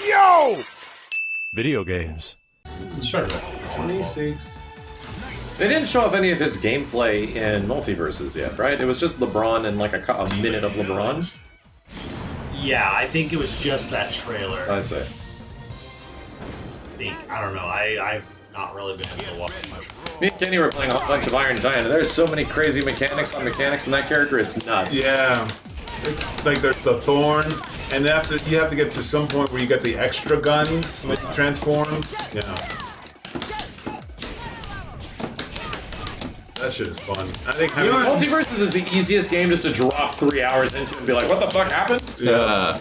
Yo! Video games. Sure. 26. They didn't show off any of his gameplay in MultiVersus yet, right? It was just LeBron and like a minute of LeBron. Yeah, I think it was just that trailer. I see. I don't know. I've not really been able to watch much. Me and Kenny were playing a whole bunch of Iron Giant, and there's so many crazy mechanics on mechanics in that character, it's nuts. Yeah. It's like there's the thorns, and after you have to get to some point where you get the extra guns when you transform. Yeah. That shit is fun. I think having MultiVersus is the easiest game just to drop 3 hours into and be like, what the fuck happened? Yeah.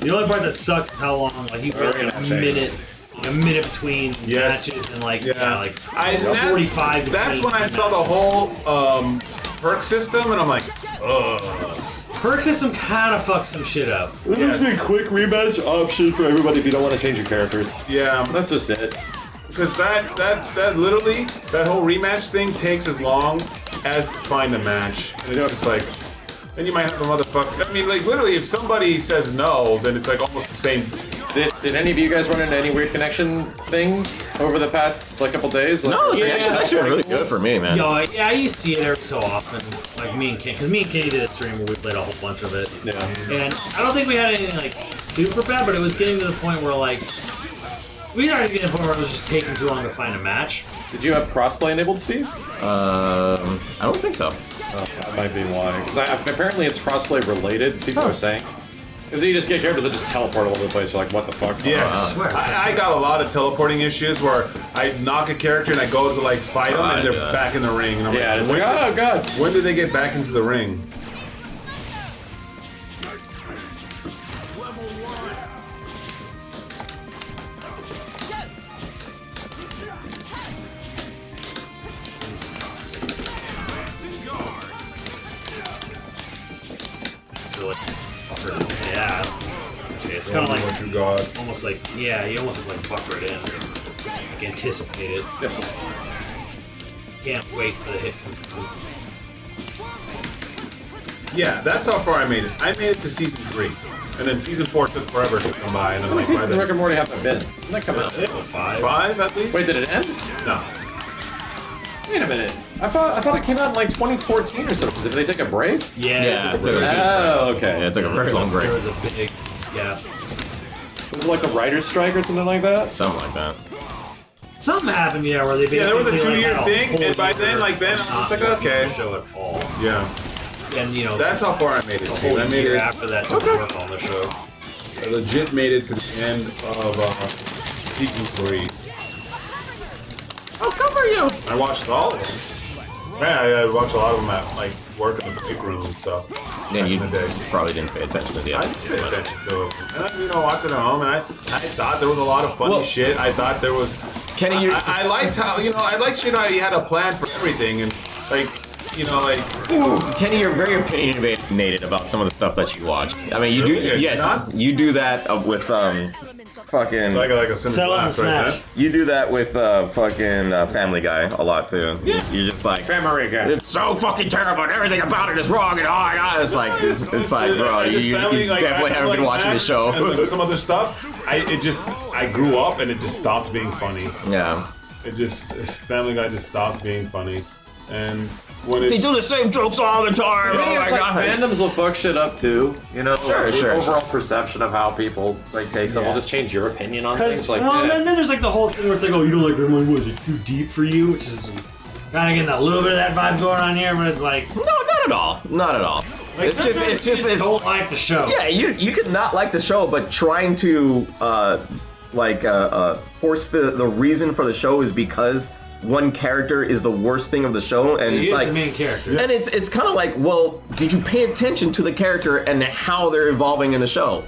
The only part that sucks is how long, like, you get like a minute between matches and like, like 45. That's when I saw the whole perk system, and I'm like, ugh. Perk system kind of fucks some shit up. There's a quick rematch option for everybody if you don't want to change your characters. Yeah. That's just it. Because that literally, that whole rematch thing takes as long as to find a match. And it's just like, then you might have a motherfucker. I mean, like, literally, if somebody says no, then it's like almost the same. Did any of you guys run into any weird connection things over the past like couple days? Like, No, the connection's actually really good for me, man. Yeah, I used to see it every so often. Like me and Kenny, because me and Kenny did a stream where we played a whole bunch of it. Yeah. And I don't think we had anything like super bad, but it was getting to the point where like we started getting to the point where it was just taking too long to find a match. Did you have crossplay enabled, Steve? I don't think so. Oh, that might be why. Because apparently it's crossplay related, people are saying. Because you just get characters that just teleport all over the place, you're like, what the fuck? Yes. I got a lot of teleporting issues where I knock a character and I go to like fight them and they're back in the ring. And I'm Yeah, it's like, oh god. When did they get back into the ring? Yeah. It's kind of like what you got. almost like you almost like buffer it in, like anticipate it. Yes. Can't wait for the hit. Yeah, that's how far I made it. I made it to season 3, and then season 4 took forever to come by. And How many seasons of Rick and Morty have there been? Didn't that come out? 5 at least. Wait, did it end? No. Wait a minute. I thought it came out in like 2014 or something. Did they take a break? Yeah, it took Oh, okay. Yeah, it took a very long break. There was a big Was it like a writer's strike or something like that? Something like that. Something happened, yeah, where they basically there was a 2-year like, had a thing, whole and by year then, like, then I was just like, okay. Show at all. Yeah. And you know, That's how far I made it. the Steve. whole I made year it. after that to work on the show. I legit made it to the end of season 3. Oh, good for you! I watched all of them. Yeah, I watched a lot of them at like work in the break room and stuff. Yeah, you back in the day. probably didn't pay attention to the I episodes. paid but- attention to it. And I, watched it at home, and I thought there was a lot of funny shit. I thought there was. Kenny, you. I liked how I liked shit how he had a plan for everything, and like Kenny, you're very opinionated about some of the stuff that you watch. I mean, you do. Really? Yes, Not? you do that with fucking. like a Simmons Sell laugh and right smash. You do that with fucking Family Guy a lot too. You're just like Family Guy. it's so fucking terrible and everything about it is wrong and oh my god, it's like bro, you definitely haven't been watching the show. And like some other stuff. I grew up and it just stopped being funny. Yeah. Family Guy just stopped being funny, and when They it do the same jokes all the time. Oh my like god. fandoms will fuck shit up too. You know, Sure, the sure. overall perception of how people like take something will just change your opinion on things. Like, And then there's like the whole thing where it's like, oh, you don't like Gremlin Woods, it's too deep for you, which is kind of getting a little bit of that vibe going on here, but it's like, No, not at all. Not at all. like It's just don't like the show. yeah, you could not like the show, but trying to force the reason for the show is because one character is the worst thing of the show, and it's He is like the main character. and it's kind of like, well, did you pay attention to the character and how they're evolving in the show?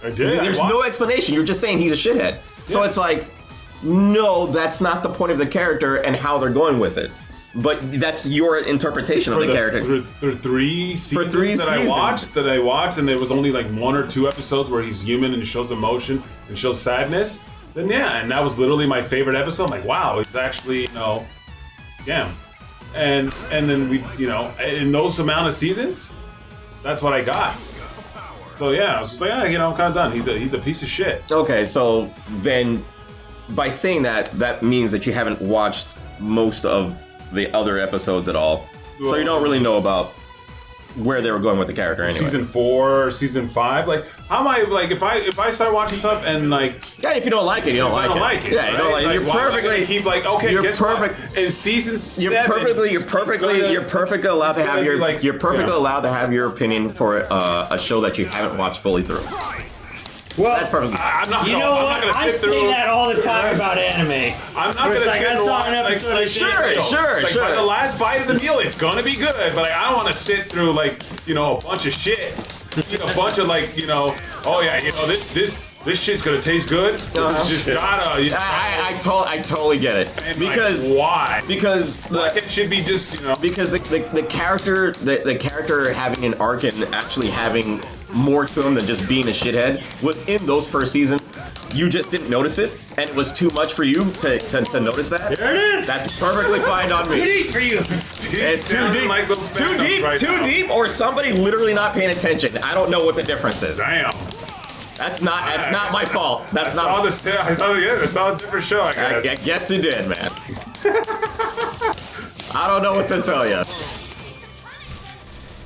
I did. There's no explanation. You're just saying he's a shithead. So it's like, no, that's not the point of the character and how they're going with it. But that's your interpretation of the character. For 3 seasons seasons. that I watched, and there was only like 1 or 2 episodes where he's human and shows emotion and shows sadness. Then yeah, and that was literally my favorite episode. I'm like, wow, he's actually, damn. And then we, in those amount of seasons, that's what I got. So yeah, I was just like, I'm kind of done. He's a piece of shit. Okay, so then by saying that, that means that you haven't watched most of the other episodes at all. So you don't really know about where they were going with the character anyway. Season 4, season 5, like how am I like if I start watching stuff and like if you don't like it, you don't like it. Yeah, you don't like it. You're perfectly keep like okay. You're guess perfect. What? In season 7, You're perfectly allowed to have your like, you're perfectly allowed to have your opinion for a show that you haven't watched fully through. Well, that's perfectly. I'm not. You gonna, know I'm what? not gonna I sit say through. that all the time about anime. I'm not gonna like, sit I and saw watch an episode. like, Sure. By the last bite of the meal, it's gonna be good, but like, I don't want to sit through like a bunch of shit, a bunch of like oh yeah, this shit's gonna taste good. It's just gotta. I totally get it. And Because like, why? Because it should be just because the character having an arc and actually having more to him than just being a shithead was in those first seasons. You just didn't notice it, and it was too much for you to notice that. There it is. That's perfectly fine on me. Too deep for you. It's too deep. Like those Too deep. right Too now. deep, or somebody literally not paying attention. I don't know what the difference is. Damn. That's not my fault. I saw a different show. I guess. I guess you did, man. I don't know what to tell you.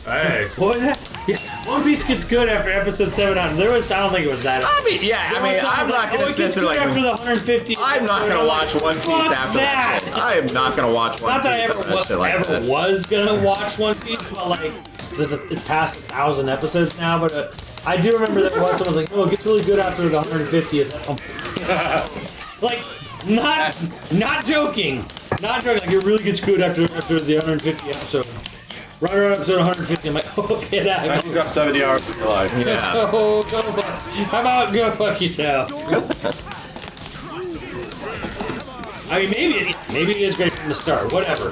Hey. What was that? Yeah, One Piece gets good after episode 7 on. I don't think it was that. I'm not gonna sit through like. after the 150. I'm not gonna watch One Piece after that shit. I am not gonna watch One Not that I Piece after that shit like ever that. was gonna watch One Piece, but like it's past 1,000 episodes now. But I do remember there was someone like, "Oh, it gets really good after the 150th." Like, not joking. Like it really gets good after the 150th episode. Right around episode 150, I'm like, okay, that. I can drop 70 hours of your life. Yeah. Oh, go fuck. How about go fuck yourself? I mean, maybe it is great from the start. Whatever.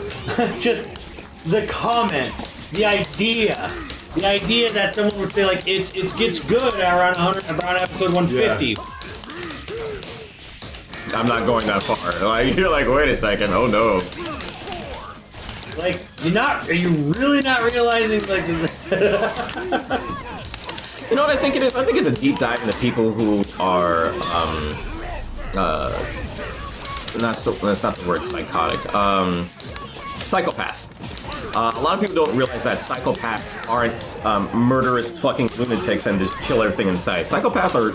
Just the comment, the idea that someone would say like it gets good around episode 150. Yeah. I'm not going that far. Like, you're like, wait a second. Oh no. Like, are you really not realizing, like... You know what I think it is? I think it's a deep dive into people who are, that's not the word psychotic, psychopaths. A lot of people don't realize that psychopaths aren't murderous fucking lunatics and just kill everything in sight. Psychopaths are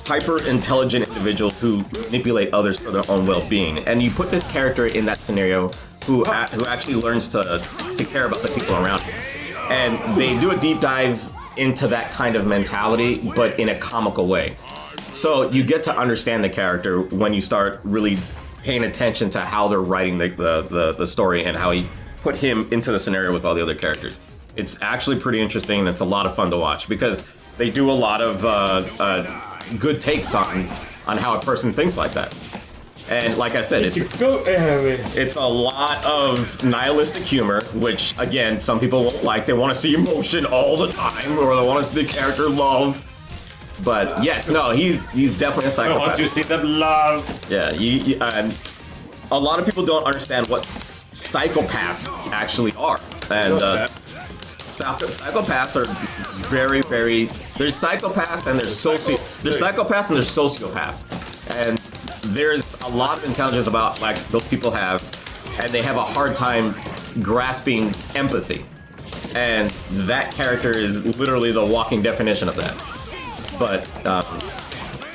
hyper-intelligent individuals who manipulate others for their own well-being. And you put this character in that scenario who actually learns to care about the people around him. And they do a deep dive into that kind of mentality, but in a comical way. So you get to understand the character when you start really paying attention to how they're writing the story and how he put him into the scenario with all the other characters. It's actually pretty interesting and it's a lot of fun to watch because they do a lot of good takes on how a person thinks like that. And like I said, it's a lot of nihilistic humor, which again, some people won't like. They want to see emotion all the time, or they want to see the character love. But yes, no, he's definitely a psychopath. I want to see them love. Yeah, a lot of people don't understand what psychopaths actually are, and psychopaths are very, very. There's psychopaths and there's psychopaths and there's sociopaths, and there's a lot of intelligence about like those people have, and they have a hard time grasping empathy, and that character is literally the walking definition of that. But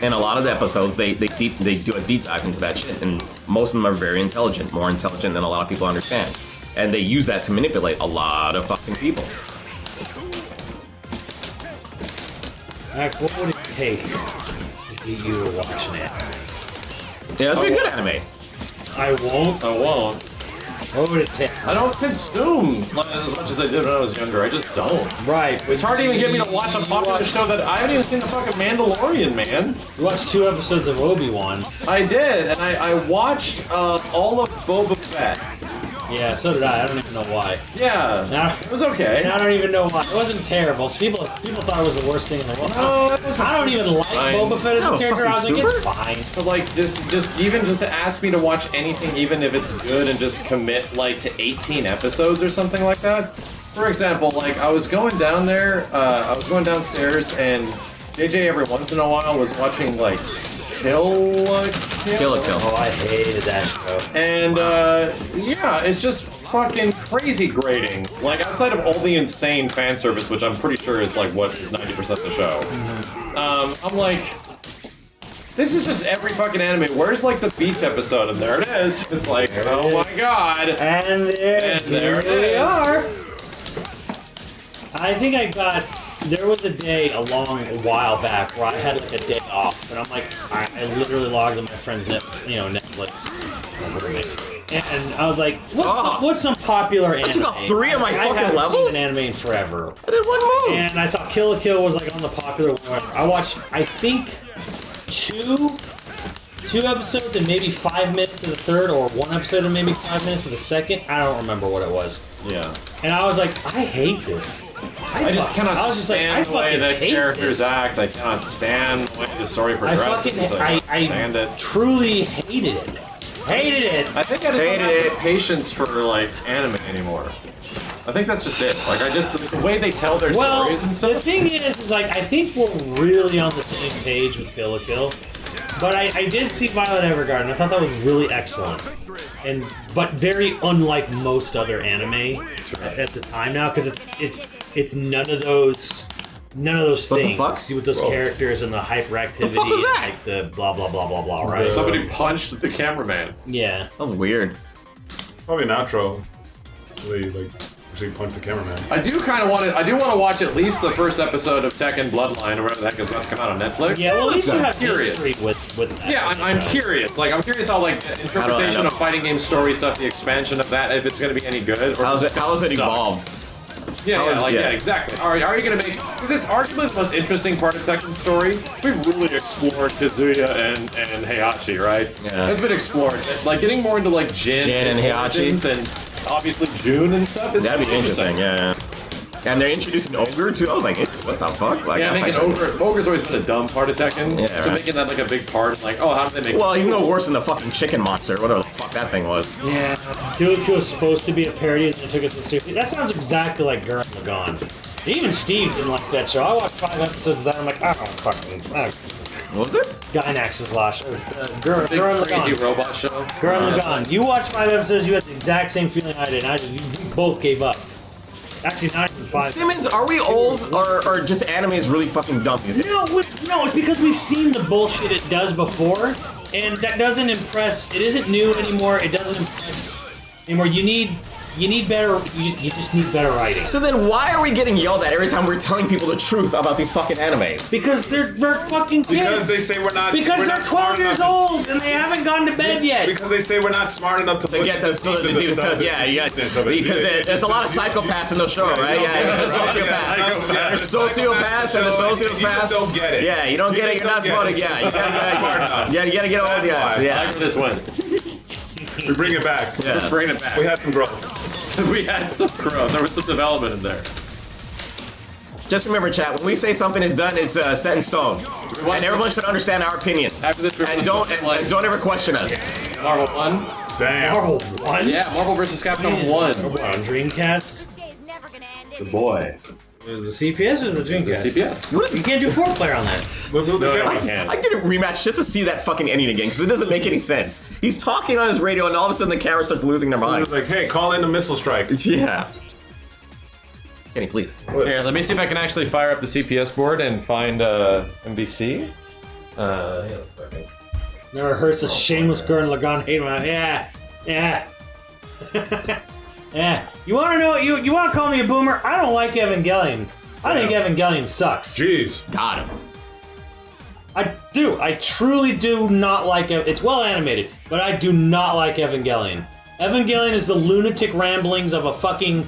in a lot of the episodes, they do a deep dive into that shit, and most of them are very intelligent, more intelligent than a lot of people understand, and they use that to manipulate a lot of fucking people. Mac, what would it take to get you to watch an anime? Yeah, that's a good anime. I won't. What would it take? I don't consume as much as I did when I was younger. I just don't. Right. It's hard to even get me to watch a popular show that I haven't even seen the fucking Mandalorian, man. You watched 2 episodes of Obi-Wan. I did, and I watched all of Boba Fett. Yeah, so did I. I don't even know why. Yeah, Now, it was okay. I don't even know why. It wasn't terrible. So people thought it was the worst thing in the world. No, it was I don't even like fine. Boba Fett as a No, character. I was like, fucking it's fine. But like, just to ask me to watch anything, even if it's good, and just commit like to 18 episodes or something like that. For example, like I was going down there, I was going downstairs, and JJ every once in a while was watching like Kill a Kill. Oh, I hated that show. And yeah, it's just fucking crazy grating. Like outside of all the insane fan service, which I'm pretty sure is like what is 90% of the show. I'm like, this is just every fucking anime. Where's like the beach episode? And there it is. It's like, oh my god. And there they are. I think there was a day a while back where I had like a day off, and I'm like, I literally logged on my friend's Netflix. And I was like, what's some popular anime? I took off 3 of my fucking I haven't levels? seen an anime in forever. I did 1 move. And I saw Kill la Kill was like on the popular one. I watched, I think, two episodes and maybe 5 minutes of the third, or 1 episode and maybe 5 minutes of the second. I don't remember what it was. Yeah. And I was like, I hate this. I just cannot stand the way the characters act. I cannot stand the way the story progresses. I stand it. Truly hated it. Hated it. I think I just don't have the patience for like anime anymore. I think that's just it. Like the way they tell their stories and stuff. The thing is like I think we're really on the same page with Kill la Kill. But I did see Violet Evergarden. I thought that was really excellent, but very unlike most other anime at the time now, because it's none of those things with those characters and the hyperactivity. The fuck was that? Like the blah blah blah blah blah. Right? Somebody punched the cameraman. Yeah, that was weird. Probably an outro. They like actually punch the cameraman. I do want to watch at least the first episode of Tekken Bloodline, or whatever the heck is about to come out on Netflix. Yeah, well, at least you have curious history with that. Yeah, I'm curious. Like, I'm curious how like the interpretation of fighting game story stuff, the expansion of that, if it's going to be any good. Or how is it evolved? Yeah, exactly. Are you going to make? Because it's arguably the most interesting part of Tekken's story. We've really explored Kazuya and Heihachi, right? Yeah. It's been explored. Like getting more into like Jin and Heihachi, and obviously June and stuff. That'd be interesting. Yeah. And they're introducing Ogre too. I was like, what the fuck? Like, yeah, making Ogre's always been a dumb part of Tekken. Yeah, so making that like a big part, like, oh, how do they make? Well, he's no worse than the fucking chicken monster, whatever the fuck that thing was. Yeah. Kill la Kill was supposed to be a parody, and they took it to the seriously. That sounds exactly like Gurren Lagann. Even Steve didn't like that show. I watched 5 episodes of that. I'm like, I don't fucking. What was it? Gainax's Lash. Gurren crazy Lagann. robot show. Gurren Lagann. You watched 5 episodes, you had the exact same feeling I did. And we both gave up. Actually, not even 5. Simmons, are we old, or just anime is really fucking dumb these days? No, it's because we've seen the bullshit it does before, and that doesn't impress. It isn't new anymore. It doesn't impress anymore. You need better. You just need better writing. So then, why are we getting yelled at every time we're telling people the truth about these fucking animes? Because they're fucking kids. Because they say we're not. Because we're they're not 12 years old and they haven't gone to bed yet. Because they say we're not smart enough to get the yeah. Because there's a lot of psychopaths in the show, right? Yeah, the sociopaths. There's sociopaths and the sociopaths. You don't get it. Yeah, you don't get it. You're not smart. Yeah, you gotta get all the guys. Yeah. Like this one. We bring it back. Yeah. Bring it back. We had some growth. We had some growth. There was some development in there. Just remember, chat, when we say something is done, it's set in stone. And everyone should understand our opinion. After this, and don't ever question us. Marvel 1. Damn. Marvel 1? Yeah, Marvel vs. Capcom 1. On Dreamcast? The boy. The CPS or the Dreamcast? The CPS. You can't do 4-player on that. I did a rematch just to see that fucking ending again, because it doesn't make any sense. He's talking on his radio, and all of a sudden the camera starts losing their mind. Like, hey, call in the missile strike. Yeah. Kenny, please. Here, let me see if I can actually fire up the CPS board and find MVC. Never hurts a shameless Gurren Lagann hate him. Yeah. Yeah. You want to know? You want to call me a boomer? I don't like Evangelion. I think Evangelion sucks. Jeez. Got him. I do. I truly do not like it. It's well animated, but I do not like Evangelion. Evangelion is the lunatic ramblings of a fucking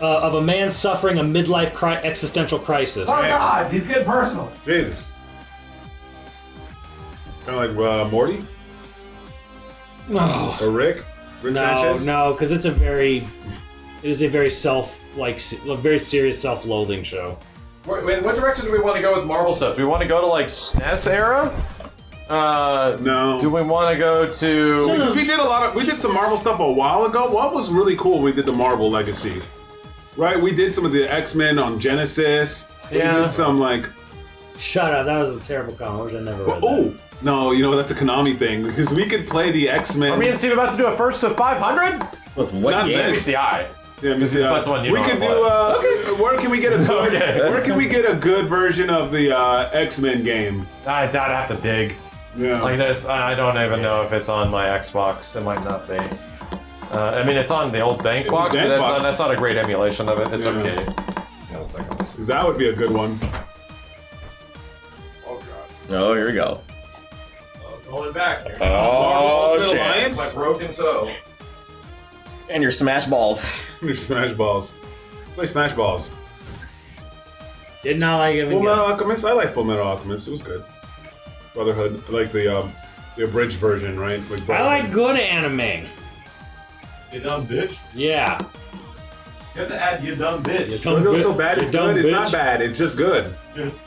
of a man suffering a midlife existential crisis. Oh God, he's getting personal. Jesus. Kind of like Morty No. or Rick. No, because it is a very very serious self-loathing show. Wait, what direction do we want to go with Marvel stuff? Do we want to go to like SNES era? No. Do we want to go to? Because we did some Marvel stuff a while ago. What was really cool? We did the Marvel Legacy. Right, we did some of the X-Men on Genesis. Yeah. We did some like. Shut up! That was a terrible comment. I never read that. Oh no, you know that's a Konami thing because we could play the X-Men. Are me and Steve about to do a first to 500? With what Not game? this. MCI. Yeah, let me see. That's one you we know could what. do. Where can we get a good? Okay. Where can we get a good version of the X-Men game? I'd have to dig. Yeah. Like this, I don't even know if it's on my Xbox. It might not be. I mean, it's on the old bank box, Dank but box. that's not a great emulation of it. It's Yeah. okay. Got a second. 'Cause that would be a good one. Oh god. Oh, here we go. Going back here. Oh, Ultimate shit. Alliance? broken toe. And your Smash Balls. Your Smash Balls. Play Smash Balls. Did not like it. Full Metal Alchemist. I like Full Metal Alchemist. It was good. Brotherhood. I like the abridged version, right? Like I like good anime. You dumb bitch. Yeah. You have to add you dumb bitch. Dumb It's bit- so bad. you It's dumb good. It's bitch. not bad. It's just good.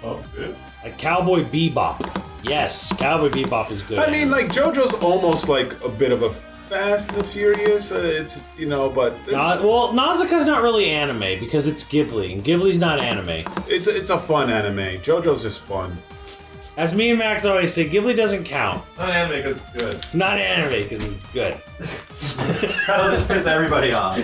Oh, bitch. Like Cowboy Bebop. Yes, Cowboy Bebop is good. I mean, like JoJo's almost like a bit of a Fast and the Furious. It's but there's- Well, Nausicaa's not really anime because it's Ghibli, and Ghibli's not anime. it's a fun anime. JoJo's just fun. As me and Max always say, Ghibli doesn't count. Not anime because it's good. It's not anime because it's good. That'll just piss everybody off.